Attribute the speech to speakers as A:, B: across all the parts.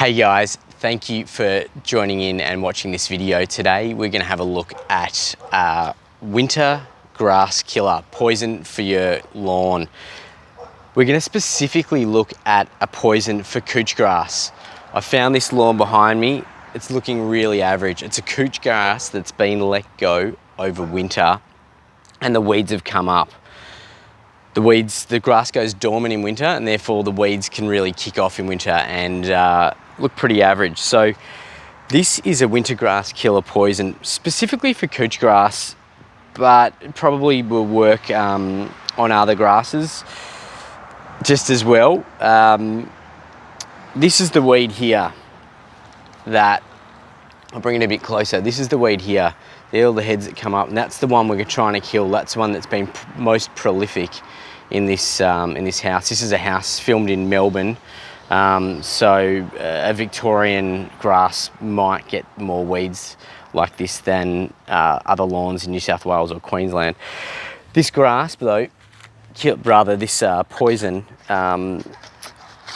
A: Hey guys, thank you for joining in and watching this video. Today we're going to have a look at winter grass killer, poison for your lawn. We're going to specifically look at a poison for couch grass. I found this lawn behind me. It's looking really average. It's a couch grass that's been let go over winter and the weeds have come up. The grass goes dormant in winter and therefore the weeds can really kick off in winter and look pretty average. So this is a winter grass killer poison specifically for couch grass, but it probably will work on other grasses just as well. This is the weed here that, I'll bring it a bit closer. This is the weed here. They're all the heads that come up, and that's the one we're trying to kill. That's the one that's been most prolific in this house. This is a house filmed in Melbourne, so a Victorian grass might get more weeds like this than other lawns in New South Wales or Queensland. This grass, though, this poison,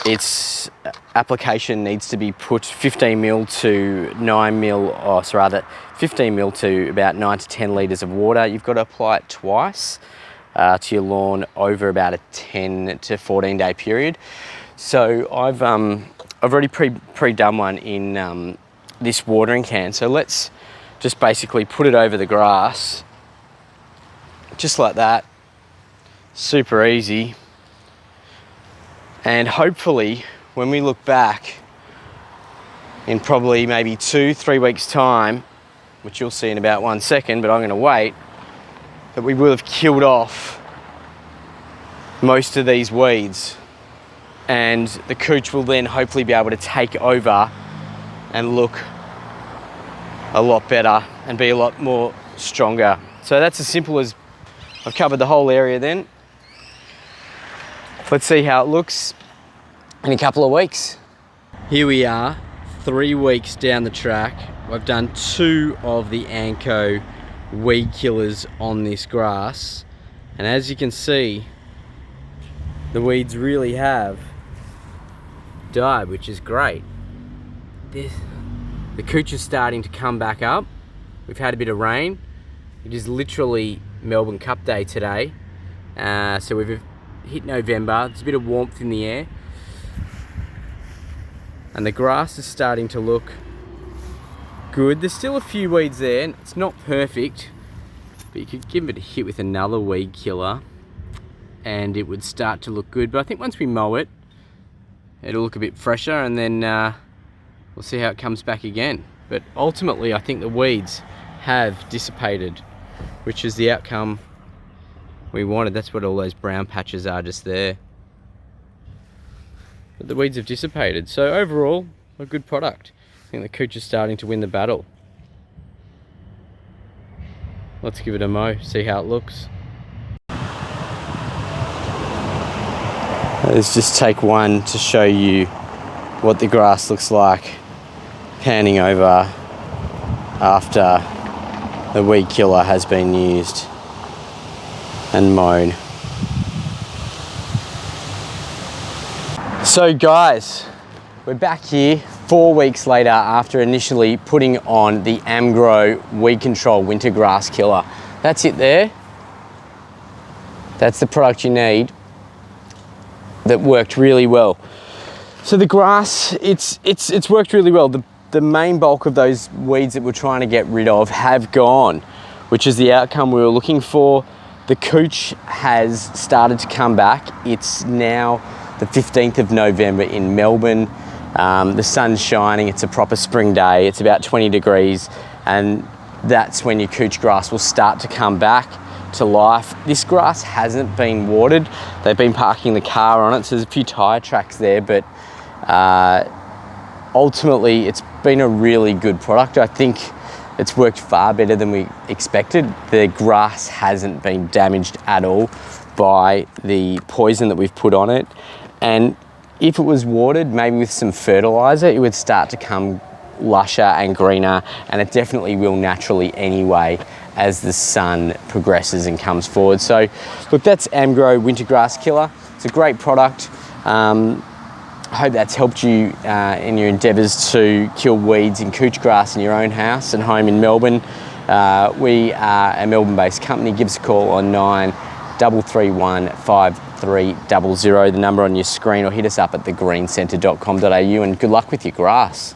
A: its application needs to be put 15 mil to 9 mil, or so rather 15 mil to about 9 to 10 litres of water. You've got to apply it twice to your lawn over about a 10 to 14 day period. So I've already pre-done one in this watering can. So let's just basically put it over the grass, just like that. Super easy. And hopefully when we look back in probably maybe 2-3 weeks time, which you'll see in about 1 second, but I'm going to wait, that we will have killed off most of these weeds, and the couch will then hopefully be able to take over and look a lot better and be a lot more stronger. So that's as simple as I've covered the whole area then. Let's see how it looks in a couple of weeks. Here we are, 3 weeks down the track. I've done 2 of the Amgrow Weed Killers on this grass, and as you can see, the weeds really have died, which is great. The couch is starting to come back up. We've had a bit of rain. It is literally Melbourne Cup Day today, so we've hit November. There's a bit of warmth in the air, and the grass is starting to look good. There's still a few weeds there, and it's not perfect, but you could give it a hit with another weed killer and it would start to look good. But I think once we mow it, it'll look a bit fresher, and then we'll see how it comes back again. But ultimately I think the weeds have dissipated, which is the outcome we wanted. That's what all those brown patches are just there. But the weeds have dissipated. So overall, a good product. I think the couch is starting to win the battle. Let's give it a mow, see how it looks. Let's just take one to show you what the grass looks like panning over after the weed killer has been used and mown. So guys, we're back here 4 weeks later after initially putting on the Amgrow Weed Control Winter Grass Killer. That's it there. That's the product you need. That worked really well. So the grass, it's worked really well. The main bulk of those weeds that we're trying to get rid of have gone, which is the outcome we were looking for. The couch has started to come back. It's now the 15th of November in Melbourne. The sun's shining, it's a proper spring day, it's about 20 degrees, and that's when your couch grass will start to come back to life. This grass hasn't been watered. They've been parking the car on it, so there's a few tyre tracks there, but ultimately it's been a really good product. I think it's worked far better than we expected. The grass hasn't been damaged at all by the poison that we've put on it, and if it was watered, maybe with some fertiliser, it would start to come lusher and greener, and it definitely will naturally anyway as the sun progresses and comes forward. So look, that's Amgrow Winter Grass Killer. It's a great product. I hope that's helped you in your endeavours to kill weeds in couch grass in your own house and home in Melbourne. We are a Melbourne-based company. Give us a call on 9331 5300, the number on your screen, or hit us up at thegreencentre.com.au, and good luck with your grass.